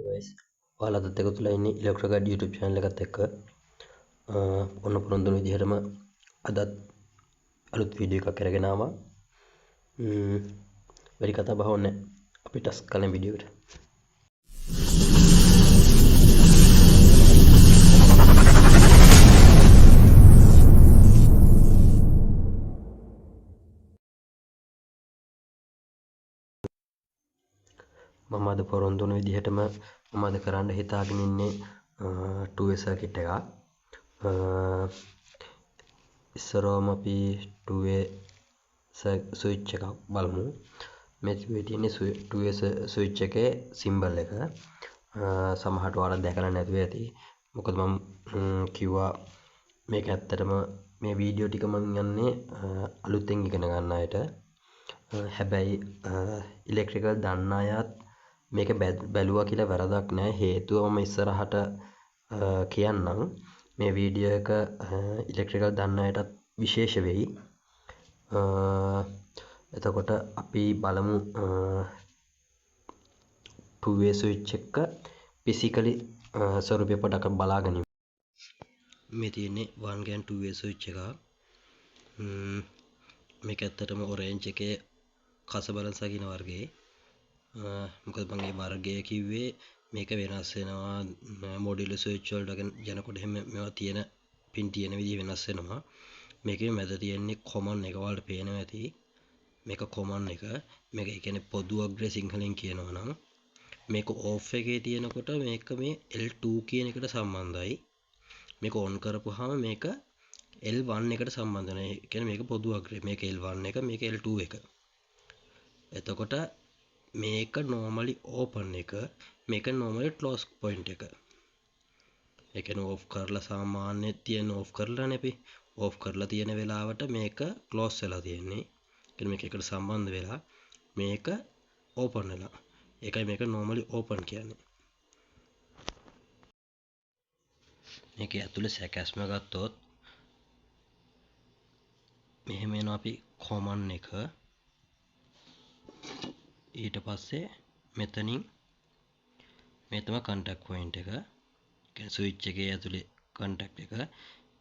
guys, ඔයාලත් එක්ක තුලා ඉන්නේ ඉලෙක්ට්‍රික් ගයිඩ් YouTube channel එකත් එක්ක ඔන්න පොරොන්දු වෙන විදිහටම අදත් අලුත් වීඩියෝ එකක් අරගෙන ආවා. වැඩි කතා බහ ඕනේ අපි ටස් කලින් වීඩියෝ එකට. මම අද පොරොන්දු වෙන විදිහටම මම අද කරන්න හිතාගෙන ඉන්නේ two-way circuit එකක්. ඉස්සරවම අපි two-way switch එකක් බලමු. මේ තියෙන්නේ two-way switch එකේ symbol එක. සමහරට ඔයාලා දැකලා නැතුව ඇති. මොකද මම කිව්වා මේක ඇත්තටම මේ වීඩියෝ ටික මම යන්නේ අලුතෙන් ඉගෙන ගන්න අයට. හැබැයි ඉලෙක්ට්‍රිකල් දන්න අයත් මේක බැලුවා කියලා වැරදක් නැහැ. හේතුව මම ඉස්සරහට කියන්නම් මේ වීඩියෝ එක ඉලෙක්ට්‍රිකල් දන්න අයටත් විශේෂ වෙයි. එතකොට අපි බලමු two-way switch එක physically ස්වරූපය පොඩ්ඩක් බලාගෙන ඉමු. මේ තියෙන්නේ one GaN two-way switch එකක්. මේක ඇත්තටම orange එකේ කස බලන්ස කියන වර්ගයේ. මොකද මම මේ වර්ගය කිව්වේ මේක වෙනස් වෙනවා මොඩියුලර් ස්විච් වලට යනකොට එහෙම මේවා තියෙන පින් තියෙන විදිහ වෙනස් වෙනවා. මේකේ මැද තියෙන්නේ common එක වලට පේනවා ඇති. මේක common එක. මේක ඒ කියන්නේ පොදු අග්‍රේ සිංහලෙන් කියනවා නම් මේක off එකේ තියෙනකොට මේක මේ L2 කියන එකට සම්බන්ධයි. මේක on කරපුවාම මේක L1 එකට සම්බන්ධ වෙනවා. ඒ කියන්නේ මේක පොදු අග්‍රේ. මේක L1 එක මේක L2 එක. එතකොට මේක normally open එක, මේක normally close point එක. ඒ කියන්නේ off කරලා සාමාන්‍ය තියෙන off කරලානේ අපි off කරලා තියෙන වෙලාවට මේක close වෙලා තියෙන්නේ. ඒ කියන්නේ මේක එකට සම්බන්ධ වෙලා මේක open වෙලා. ඒකයි මේක normally open කියන්නේ. මේකේ ඇතුලේ සැකැස්ම ගත්තොත් මෙහෙම එනවා අපි common එක. ඊට පස්සේ මෙතනින් මේ තමයි contact point එක. කියන්නේ switch එකේ ඇතුලේ contact එක.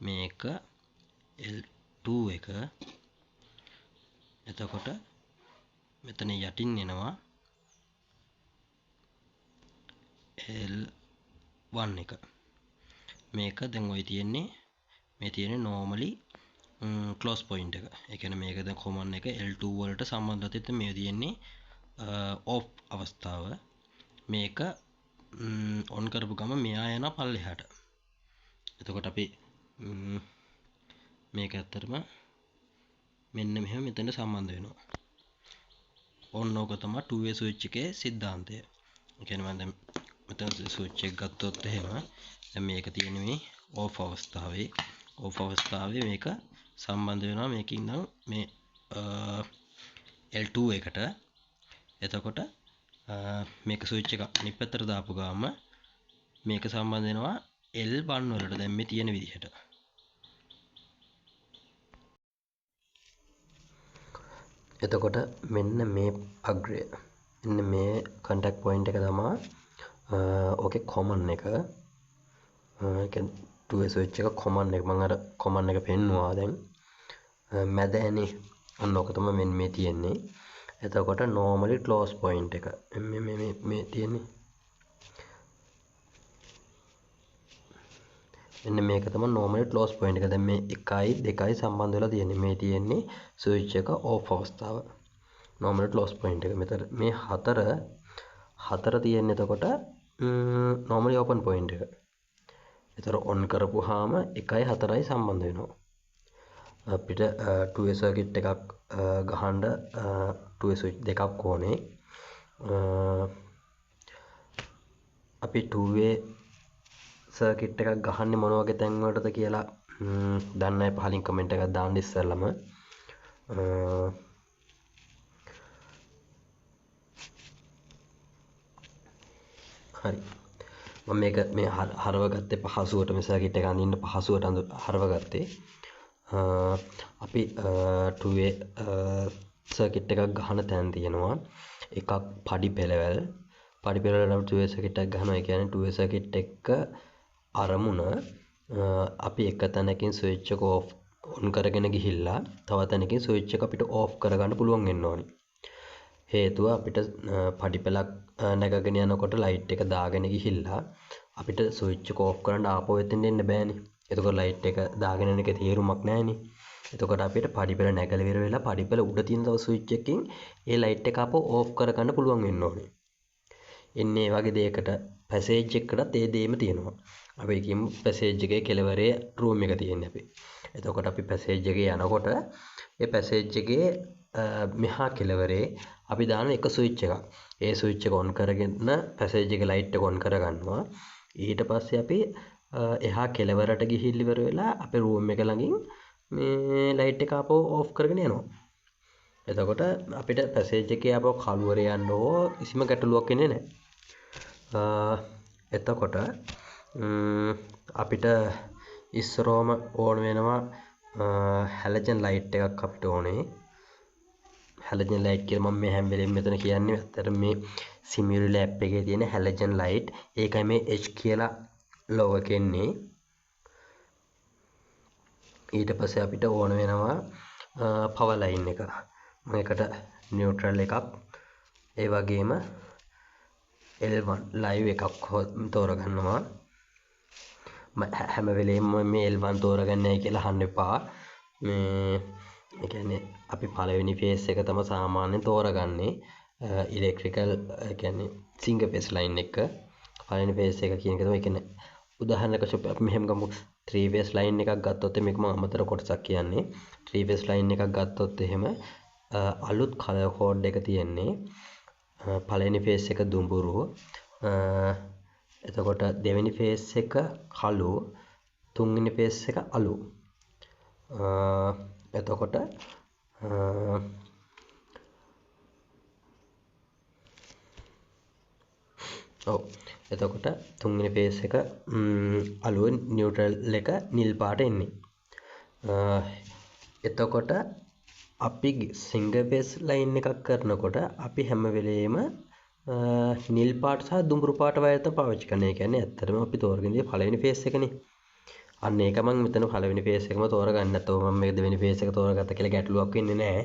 මේක L2 එක. එතකොට මෙතන යටින් එනවා L1 එක. මේක දැන් ඔය තියෙන්නේ මේ තියෙන්නේ normally close point එක. ඒ කියන්නේ මේක දැන් common එක L2 වලට සම්බන්ධ වෙද්දී මේ තියෙන්නේ off අවස්ථාව. මේක on කරපු ගම මෙයා යන පල්ලෙහාට. එතකොට අපි මේක ඇත්තටම මෙන්න මෙහෙම මෙතන සම්බන්ධ වෙනවා. on ඕක තමයි two-way switch එකේ સિદ્ધාන්තය. ඒ කියන්නේ මම දැන් මෙතන switch එක ගත්තොත් එහෙම දැන් මේක තියෙන්නේ මේ off අවස්ථාවේ. off අවස්ථාවේ මේක සම්බන්ධ වෙනවා මේකින් නම් මේ L2 එකට. එතකොට මේක ස්විච් එක අනිත් පැත්තට දාපු ගාම මේක සම්බන්ධ වෙනවා L1 වලට දැන් මේ තියෙන විදිහට. එතකොට මෙන්න මේ අග්‍රය මෙන්න මේ contact point එක තමයි ඕකේ common එක. ඒ කියන්නේ two-way switch එක common එක. මම අර common එක පෙන්නුවා දැන්. මැද ඇනේ අන්න ඕක තමයි මෙන්න මේ තියෙන්නේ. එතකොට normally close point එක මේ තියෙන්නේ. මෙන්න මේක තමයි normally close point එක. දැන් මේ 1යි 2යි සම්බන්ධ වෙලා තියෙන්නේ. මේ තියෙන්නේ switch එක off අවස්ථාව. normally close point එක. මෙතන මේ හතර තියෙන්නේ එතකොට normally open point එක. ඒතර on කරපුවාම 1යි 4යි සම්බන්ධ වෙනවා. අපිට two-way circuit එකක් ගහන්න two-way switch දෙකක් ඕනේ. අපි two-way circuit එකක් ගහන්නේ මොන වගේ තැන් වලටද කියලා දන්න අය පහලින් කමෙන්ට් එකක් දාන්න ඉස්සෙල්ලම. හරි. මම මේක මේ හරව ගත්තේ පහසුවට මේ circuit එක අඳින්න පහසුවට හරව ගත්තේ. අපි two-way circuit එකක් ගහන තැන් තියෙනවා. එකක් පඩි පෙළවල් පඩිපෙළ 2way circuit එකක් ගහනවා. ඒ කියන්නේ 2way circuit එක අරමුණ අපි එක තැනකින් ස්විච් එක on කරගෙන ගිහිල්ලා තව තැනකින් ස්විච් එක අපිට off කරගන්න පුළුවන් වෙන්න ඕනි. හේතුව අපිට පඩිපෙළක් නැගගෙන යනකොට ලයිට් එක දාගෙන ගිහිල්ලා අපිට ස්විච් එක off කරන්න ආපහු එතෙන් එන්න බෑනේ. එතකොට ලයිට් එක දාගෙන යන එකේ තේරුමක් නැහැනේ. එතකොට අපිට පඩිපෙළ නැගලා ඉවර වෙලා පඩිපෙළ උඩ තියෙන තව ස්විච් එකකින් ඒ ලයිට් එක ආපහු off කරගන්න පුළුවන් වෙන්න ඕනේ. එන්නේ වගේ දෙයකට පැසේජ් එකකටත් ඒ දෙයම තියෙනවා. අපි කියමු පැසේජ් එකේ කෙළවරේ රූම් එක තියෙන්නේ අපි. එතකොට අපි පැසේජ් එකේ යනකොට ඒ පැසේජ් එකේ මෙහා කෙළවරේ අපි දාන එක ස්විච් එකක්. ඒ ස්විච් එක on කරගෙන පැසේජ් එකේ ලයිට් එක on කරගන්නවා. ඊට පස්සේ අපි එහා කෙළවරට ගිහිල්ලා ඉවර වෙලා අපේ රූම් එක ළඟින් මේ ලයිට් එක ආපහු off කරගෙන යනවා. එතකොට අපිට පැසේජ් එකේ ආපහු කළුවරේ යන්න ඕ කිසිම ගැටලුවක් එන්නේ නැහැ. එතකොට අපිට ඉස්සරෝම ඕන වෙනවා හැලජන් ලයිට් එකක් අපිට ඕනේ. හැලජන් ලයිට් කියලා මම මේ හැම වෙලෙම මෙතන කියන්නේ අතර මේ සිමියුලි ඇප් එකේ තියෙන හැලජන් ලයිට්. ඒකයි මේ H කියලා ලෝගෝ එක එන්නේ. ඊට පස්සේ අපිට ඕන වෙනවා පවර් ලයින් එක. මේකට නියුට්‍රල් එකක් ඒ වගේම L1 ලයිව් එකක් තෝරගන්නවා. හැම වෙලේම මේ L1 තෝරගන්නයි කියලා අහන්න එපා. මේ ඒ කියන්නේ අපි පළවෙනි ෆේස් එක තමයි සාමාන්‍යයෙන් තෝරගන්නේ. ඉලෙක්ට්‍රිකල් ඒ කියන්නේ සිංගල් ෆේස් ලයින් එක පළවෙනි ෆේස් එක කියන එක තමයි. ඒ කියන්නේ උදාහරණයකට අපි මෙහෙම ගමු 3 ෆේස් ලයින් එකක් ගත්තොත් මේක මම අමතර කොටසක් කියන්නේ. 3 ෆේස් ලයින් එකක් ගත්තොත් එහෙම අලුත් කලර් කෝඩ් එක තියෙන්නේ පළවෙනි ෆේස් එක දුඹුරු, එතකොට දෙවෙනි ෆේස් එක කළු, තුන්වෙනි ෆේස් එක අලු. එතකොට එතකොට තුන්වෙනි ෆේස් එක අලු, නියුට්‍රල් එක නිල් පාට එන්නේ. එතකොට අපි සිංගල් ෆේස් ලයින් එකක් කරනකොට අපි හැම වෙලේම නිල් පාට සහ දුඹුරු පාට වයර් තමයි පාවිච්චි කරන්නේ. ඒ කියන්නේ ඇත්තටම අපි තෝරගෙන ඉන්නේ පළවෙනි ෆේස් එකනේ. අන්න ඒක මම මෙතන පළවෙනි ෆේස් එකම තෝරගන්න නැත්නම් මම මේ දෙවෙනි ෆේස් එක තෝරගත්ත කියලා ගැටලුවක් වෙන්නේ නැහැ.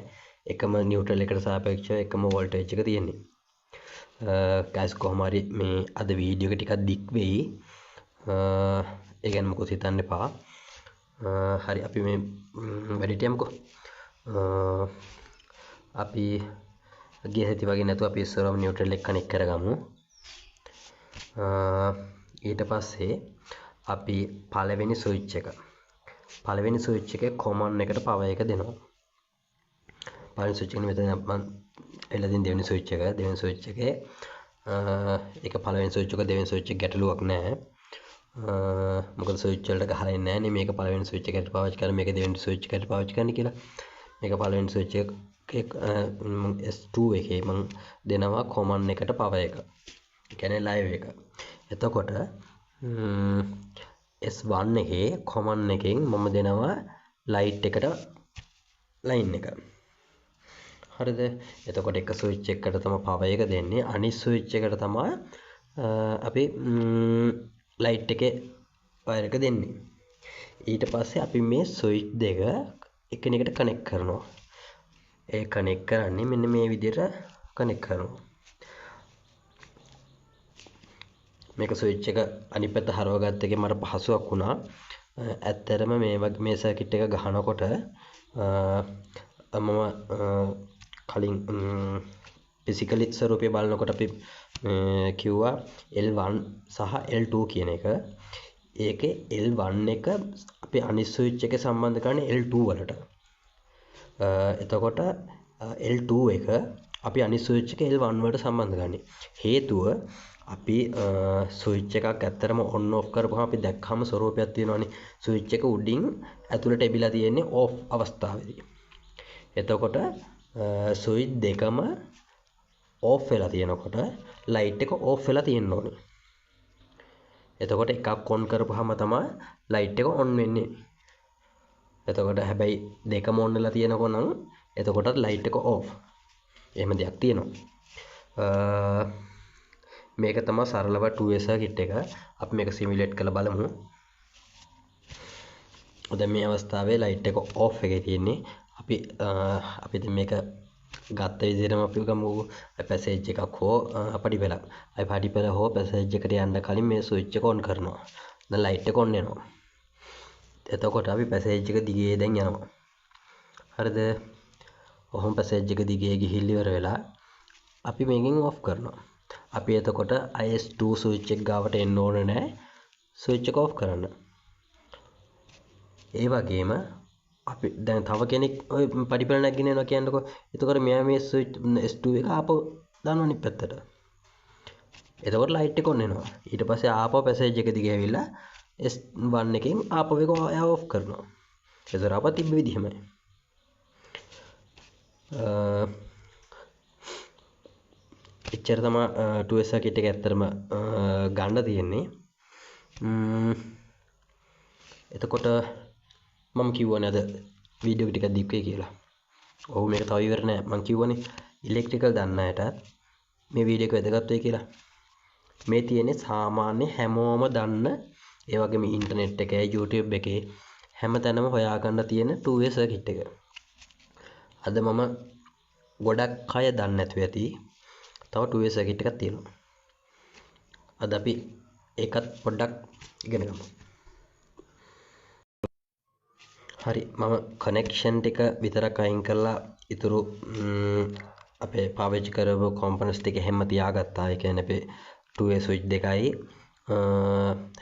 එකම නියුට්‍රල් එකට සාපේක්ෂව එකම වෝල්ටේජ් එක තියෙන්නේ. ගයිස් කොහොම හරි මේ අද වීඩියෝ එක ටිකක් දික් වෙයි. ඒ ගැන මොකද හිතන්න එපා. හරි අපි මේ වැඩිට යමුකෝ. අපි ගිය හැටි වගේ නැතුව අපි ඉස්සරහම නියුට්‍රල් එක කනෙක්ට් කරගමු. ඊට පස්සේ අපි පළවෙනි ස්විච් එකේ කොමන් එකට පවර් එක දෙනවා. පළවෙනි ස්විච් එක මෙතන මම එලා දෙන දෙවෙනි ස්විච් එක. දෙවෙනි ස්විච් එකේ ඒක පළවෙනි ස්විච් එක දෙවෙනි ස්විච් එක ගැටලුවක් නැහැ. මොකද ස්විච් වලට ගහලා ඉන්නේ නැහැ නේ. මේක පළවෙනි ස්විච් එකට පාවිච්චි කරලා මේක දෙවෙනි ස්විච් එකට පාවිච්චි කරන්න කියලා. මේක පළවෙනි ස්විච් එක S2 එකේ මම දෙනවා කොමන් එකට පවර් එක. ඒ කියන්නේ ලයිව් එක. එතකොට S1 එකේ කොමන් එකෙන් මම දෙනවා ලයිට් එකට ලයින් එක. හරිද? එතකොට එක ස්විච් එකකට තමයි පවර් එක දෙන්නේ. අනිත් ස්විච් එකට තමයි අපි ලයිට් එකේ වයර් එක දෙන්නේ. ඊට පස්සේ අපි මේ ස්විච් දෙක එකිනෙකට කනෙක්ට් කරනවා. ඒ කනෙක්ට් කරන්නේ මෙන්න මේ විදිහට කනෙක්ට් කරනවා. මේක ස්විච් එක අනිත් පැත්ත හරවගත්ත එකේ මට පහසුවක් වුණා. ඇත්තටම මේ සර්කිට් එක ගහනකොට මම කලින් ෆිසිකලි ස්වරූපය බලනකොට අපි කිව්වා L1 සහ L2 කියන එක. ඒකේ L1 එක අපි අනිත් ස්විච් එකේ සම්බන්ධ කරන්නේ L2 වලට. එතකොට L2 එක අපි අනිත් ස්විච් එක L1 වලට සම්බන්ධ කරන්නේ. හේතුව අපි ස්විච් එකක් ඇත්තටම on off කරපුවම අපි දැක්කම ස්වරූපයක් තියෙනවානේ. ස්විච් එක උඩින් ඇතුළට එබිලා තියෙන්නේ off අවස්ථාවේදී. එතකොට ස්විච් දෙකම off වෙලා තියෙනකොට ලයිට් එක off වෙලා තියෙන්න ඕනේ. එතකොට එකක් on කරපුවාම තමයි ලයිට් එක on වෙන්නේ. එතකොට හැබැයි දෙකම on වෙලා තියෙනකොට නම් එතකොටත් ලයිට් එක off. එහෙම දෙයක් තියෙනවා. මේක තමයි සරලව 2way circuit එක. අපි මේක සිමියුලේට් කරලා බලමු. දැන් මේ අවස්ථාවේ ලයිට් එක ඔෆ් එකේ තියෙන්නේ. අපි දැන් මේක ගත්ත විදිහටම අපි ගමු පැසේජ් එකක් හෝ පඩිපෙළක්. අපි පඩිපෙළ හෝ පැසේජ් එකට යන්න කලින් මේ ස්විච් එක ඔන් කරනවා. දැන් ලයිට් එක ඔන් වෙනවා. එතකොට අපි පැසේජ් එක දිගේ දැන් යනවා. හරිද? ඔහොම පැසේජ් එක දිගේ ගිහිල්ලා ඉවර වෙලා අපි මේකෙන් ඔෆ් කරනවා. අපි එතකොට IS2 ස්විච් එක ගාවට එන්න ඕනේ නැහැ. ස්විච් එක ඔෆ් කරන්න. ඒ වගේම අපි දැන් තව කෙනෙක් ඔය පඩිපෙළ නැගගෙන යනවා කියන්නකෝ. එතකොට මෙයා මේ ස්විච් S2 එක ආපහු දානවා අනිත් පැත්තට. එතකොට ලයිට් එක ඔන් වෙනවා. ඊට පස්සේ ආපහු පැසේජ් එක දිගේ ඇවිල්ලා S1 එකෙන් ආපහු ඒක ඔෆ් කරනවා. ඒතර අප තිබ්බ විදිහමයි. එච්චර තමයි 2way circuit එක ඇත්තටම ගන්න තියෙන්නේ. එතකොට මම කිව්වනේ අද වීඩියෝ එක ටිකක් දීප්කේ කියලා. ඔව් මේක තව ඉවර නෑ. මම කිව්වනේ ඉලෙක්ට්‍රිකල් දන්න අයට මේ වීඩියෝ එක වැදගත් වෙයි කියලා. මේ තියෙන්නේ සාමාන්‍ය හැමෝම දන්න ඒ වගේම ඉන්ටර්නෙට් එකේ YouTube එකේ හැමතැනම හොයාගන්න තියෙන 2way circuit එක. අද මම ගොඩක් අය දන්නේ නැතුව ඇති තව 2way circuit එකක් තියෙනවා. අද අපි ඒකත් පොඩ්ඩක් ඉගෙන ගමු. හරි මම කනෙක්ෂන් ටික විතරක් අයින් කරලා ඉතුරු අපේ පාවිච්චි කරපු කොම්පොනන්ට්ස් ටික හැම තියාගත්තා. ඒ කියන්නේ අපේ 2way switch දෙකයි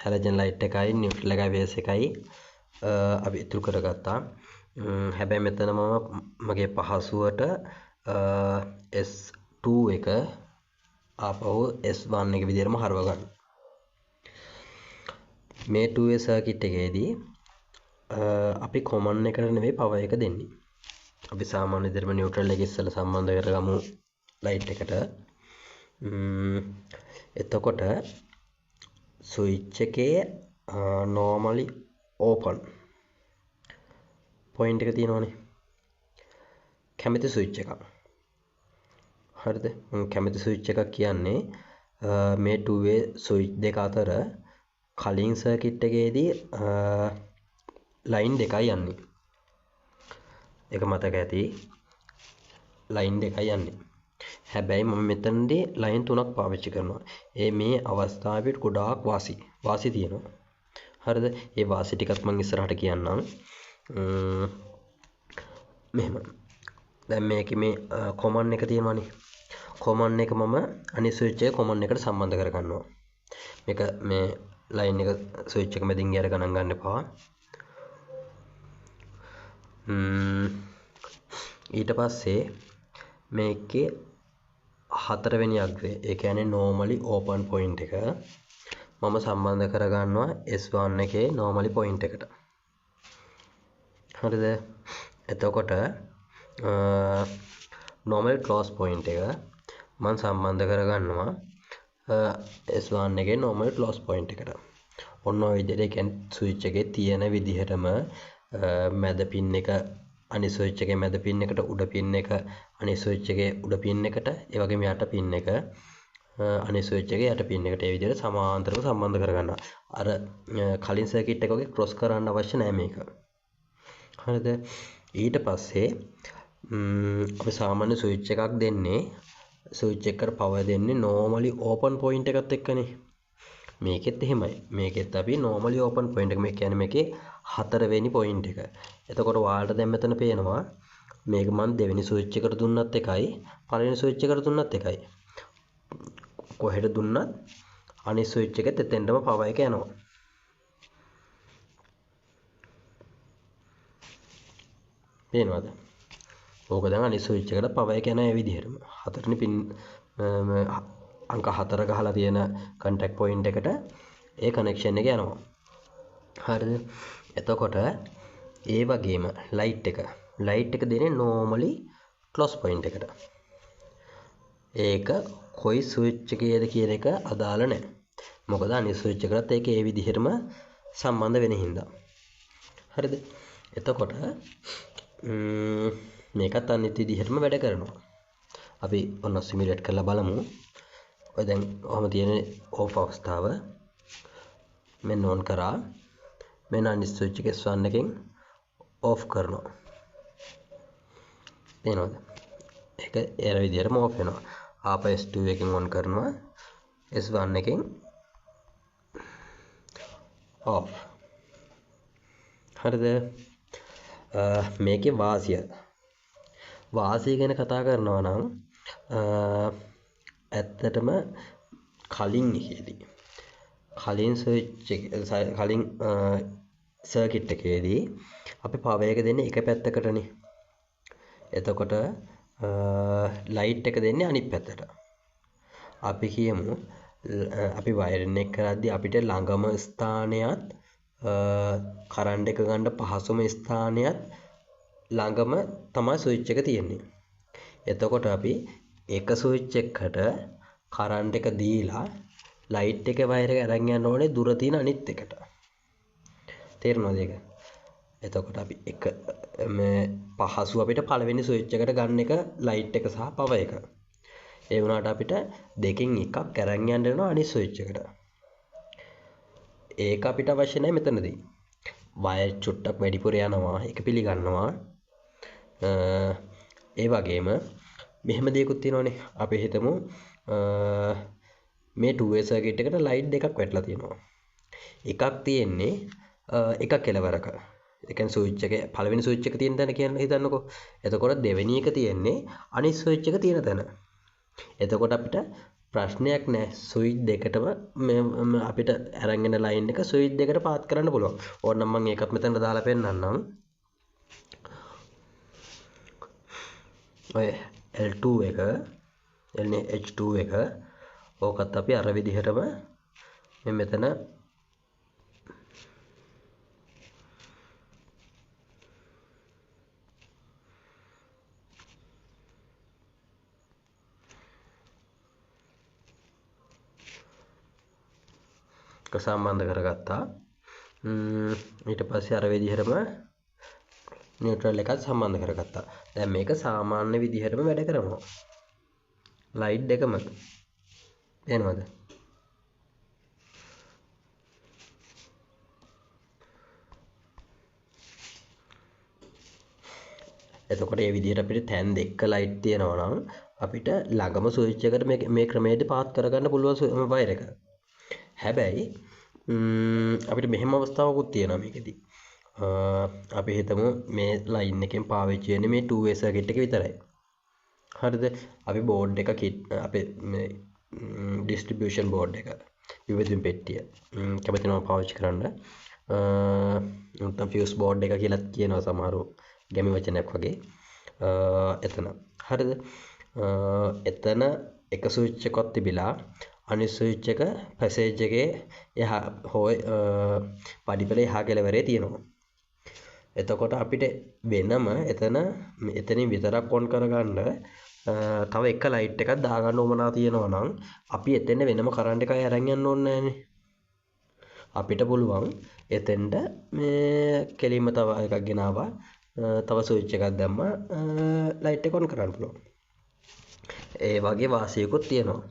හැලජන් ලයිට් එකයි නියුට්‍රල් එකයි බේස් එකයි අපි ඉතුරු කරගත්තා. හැබැයි මෙතන මම මගේ පහසුවට S2 එක ආපහු S1 එක විදිහටම හරව ගන්න. මේ 2way circuit එකේදී අපි කොමන් එකට නෙවෙයි පවර් එක දෙන්නේ. අපි සාමාන්‍ය විදිහටම නියුට්‍රල් එක ඉස්සෙල්ලා සම්බන්ධ කරගමු ලයිට් එකට. එතකොට ස්විච් එකේ normally open point එක තියෙනවනේ. කැමති ස්විච් එකක්. හරිද? කැමති ස්විච් එකක් කියන්නේ මේ 2way ස්විච් දෙක අතර කලින් සර්කිට් එකේදී ලයින් දෙකයි යන්නේ. ඒක මතක ඇති. ලයින් දෙකයි යන්නේ. හැබැයි මම මෙතනදී ලයින් තුනක් පාවිච්චි කරනවා. මේ අවස්ථාවේ ගොඩාක් වාසි තියෙනවා. හරිද? ඒ වාසි ටිකත් මම ඉස්සරහට කියන්නම්. මෙහෙම. දැන් මේකේ මේ කොමන් එක තියෙනවනේ. කොමන් එක මම අනිත් ස්විච් එක කොමන් එකට සම්බන්ධ කර ගන්නවා. මේක මේ ලයින් එක ස්විච් එක මැදින් ගියර ගණන් ගන්න එපා. ඊට පස්සේ මේකේ හතරවෙනි අග්‍රය ඒ කියන්නේ normally open point එක මම සම්බන්ධ කරගන්නවා S1 එකේ normally point එකට. හරිද? එතකොට normal close point එක මම සම්බන්ධ කරගන්නවා S1 එකේ normal close point එකට. ඔන්න ඔය විදිහට ඒ කියන්නේ ස්විච් එකේ තියෙන විදිහටම මැද පින් එක අනිත් ස්විච් එකේ මැද පින් එකට උඩ පින් එක අනිත් ස්විච් එකේ උඩ පින් එකට ඒ වගේම යට පින් එක අනිත් ස්විච් එකේ යට පින් එකට ඒ විදිහට සමාන්තරව සම්බන්ධ කරගන්නවා. අර කලින් සර්කිට් එක වගේ ක්‍රොස් කරන්න අවශ්‍ය නැහැ මේක. හරිද? ඊට පස්සේ අපි සාමාන්‍ය ස්විච් එකක් දෙන්නේ ස්විච් එකට පවර් දෙන්නේ normally open point එකත් එක්කනේ. මේකෙත් එහෙමයි. මේකෙත් අපි normally open point එක මේ කියන්නේ මේකේ හතරවෙනි point එක. එතකොට ඔයාලට දැන් මෙතන පේනවා මේක මම දෙවෙනි ස්විච් එකට දුන්නත් එකයි පළවෙනි ස්විච් එකට දුන්නත් එකයි. කොහෙට දුන්නත් අනිත් ස්විච් එකෙත් එතෙන්ටම පවර් එක යනවා. පේනවද? ඕක දැන් අනිත් ස්විච් එකට පවර් එක යන ඒ විදිහටම. හතරවෙනි පින් අංක 4 ගහලා තියෙන contact point එකට ඒ connection එක යනවා. හරිද? එතකොට ඒ වගේම ලයිට් එක දෙන්නේ normally close point එකට. ඒක කොයි ස්විච් එකේද කියන එක අදාළ නැහැ. මොකද අනිත් ස්විච් එකකට ඒක ඒ විදිහටම සම්බන්ධ වෙන හින්දා. හරිද? එතකොට මේකත් අනිත් විදිහටම වැඩ කරනවා. අපි ඔන්න සිමියුලේට් කරලා බලමු. ඔය දැන් ඔහම තියෙන ඕෆ් අවස්ථාව මෙන්න ඔන් කරා මෙන්න අනිත් ස්විච් එක S1 එකෙන් ඕෆ් කරනවා පේනවද ඒක ඒ විදිහටම ඕෆ් වෙනවා ආපහු S2 එකෙන් ඔන් කරනවා S1 එකෙන් ඕෆ් හරිද මේකේ වාසිය ගැන කතා කරනවා නම් ඇත්තටම කලින් සර්කිට් එකේදී අපි පවර් එක දෙන්නේ එක පැත්තකටනේ. එතකොට ලයිට් එක දෙන්නේ අනිත් පැත්තට. අපි කියමු අපි වයරින් එක කරද්දී අපිට ළඟම ස්ථානයත් කරන්ට් එක ගන්න පහසුම ස්ථානයත් ළඟම තමයි ස්විච් එක තියෙන්නේ. එතකොට අපි එක ස්විච් එකකට කරන්ට් එක දීලා ලයිට් එක වයර් එක අරන් යන්න ඕනේ දුර තියෙන අනිත් එකට. තේරෙනවද ඒක? එතකොට අපි එක මේ පහසු අපිට පළවෙනි ස්විච් එකට ගන්න එක ලයිට් එක සහ පවර් එක. ඒ වුණාට අපිට දෙකෙන් එකක් අරන් යන්න වෙනවා අනිත් ස්විච් එකට. ඒක අපිට අවශ්‍ය නැහැ මෙතනදී. වයර් චුට්ටක් වැඩිපුර යනවා ඒක පිළිගන්නවා. ඒ වගේම මෙහෙම දෙයක්ත් තියෙනවානේ. අපි හිතමු මේ 2way සර්කිට් එකට ලයිට් දෙකක් වැටලා තියෙනවා. එකක් තියෙන්නේ එක කෙලවරක. ඒ කියන්නේ ස්විච් එක පළවෙනි ස්විච් එක තියෙන තැන කියන හිතන්නකෝ. එතකොට දෙවෙනි එක තියෙන්නේ අනිත් ස්විච් එක තියෙන තැන. එතකොට අපිට ප්‍රශ්නයක් නැහැ. ස්විච් දෙකටම අපිට අරන් යන ලයින් එක ස්විච් දෙකට පාත් කරන්න පුළුවන්. ඕනනම් මම ඒකත් මෙතන දාලා පෙන්නන්නම්. ඔය L2 එක H2 එක ඕකත් අපි අර විදිහටම මෙතන සම්බන්ධ කරගත්තා. ඊට පස්සේ අර විදිහටම නියුට්‍රල් එකත් සම්බන්ධ කරගත්තා. දැන් මේක සාමාන්‍ය විදිහටම වැඩ කරනවා. ලයිට් දෙකම පේනවද? එතකොට මේ විදිහට අපිට තැන් දෙක ලයිට් තියෙනවා නම් අපිට ළඟම ස්විච් එකට මේ ක්‍රමයේදී පාත් කරගන්න පුළුවන් වයර් එක. හැබැයි අපිට මෙහෙම අවස්ථාවකුත් තියෙනවා මේකෙදී. අපි හිතමු මේ ලයින් එකෙන් පාවිච්චි වෙන්නේ මේ 2way සර්කිට් එක විතරයි. හරිද? අපි බෝඩ් එක අපේ මේ ඩිස්ට්‍රිබියුෂන් බෝඩ් එක විවිධ පෙට්ටිය කැමතිනවා පාවිච්චි කරන්න. නැත්නම් ෆියුස් බෝඩ් එක කියලා කියනවා සමහරව ගැමි වචනයක් වගේ. එතන හරිද? එතන එක ස්විච් එකක් තිබිලා අනිත් ස්විච් එක පැසේජ් එකේ එහා පඩිපෙළ එහා කෙළවරේ තියෙනවා. එතකොට අපිට වෙනම එතනින් විතරක් ඔන් කරගන්න තව එක ලයිට් එකක් දාගන්න උවමනා තියෙනවා නම් අපි එතෙන්ද වෙනම කරන්ට් එකක් අරන් යන්න ඕනේ නැහැනේ. අපිට පුළුවන් එතෙන්ද මේ කෙලින්ම තව එකක් ගෙනාවා තව ස්විච් එකක් දැම්මා ලයිට් එක ඔන් කරන්න පුළුවන්. ඒ වගේ වාසියකුත් තියෙනවා.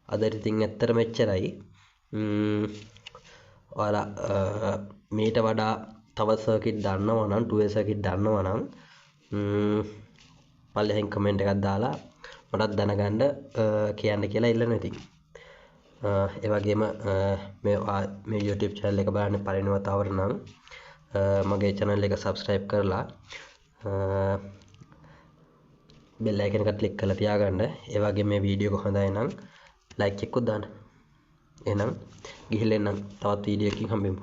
අද ඉතින් ඇත්තට මෙච්චරයි. ඔයාලා මීට වඩා තව සර්කිට් දන්නවා නම් 2way සර්කිට් දන්නවා නම් පල්ලෙහෙන් කමෙන්ට් එකක් දාලා මටත් දැනගන්න කියන්න කියලා ඉල්ලනවා ඉතින්. ඒ වගේම මේ YouTube channel එක බලන්න පළවෙනි වතාවට නම් මගේ channel එක subscribe කරලා bell icon එක click කරලා තියාගන්න. ඒ වගේම මේ වීඩියෝ එක හොඳයි නම් like එකකුත් දාන්න. එහෙනම් ගිහිල්ලා එන්නම් තවත් වීඩියෝ එකකින් හම්බෙමු.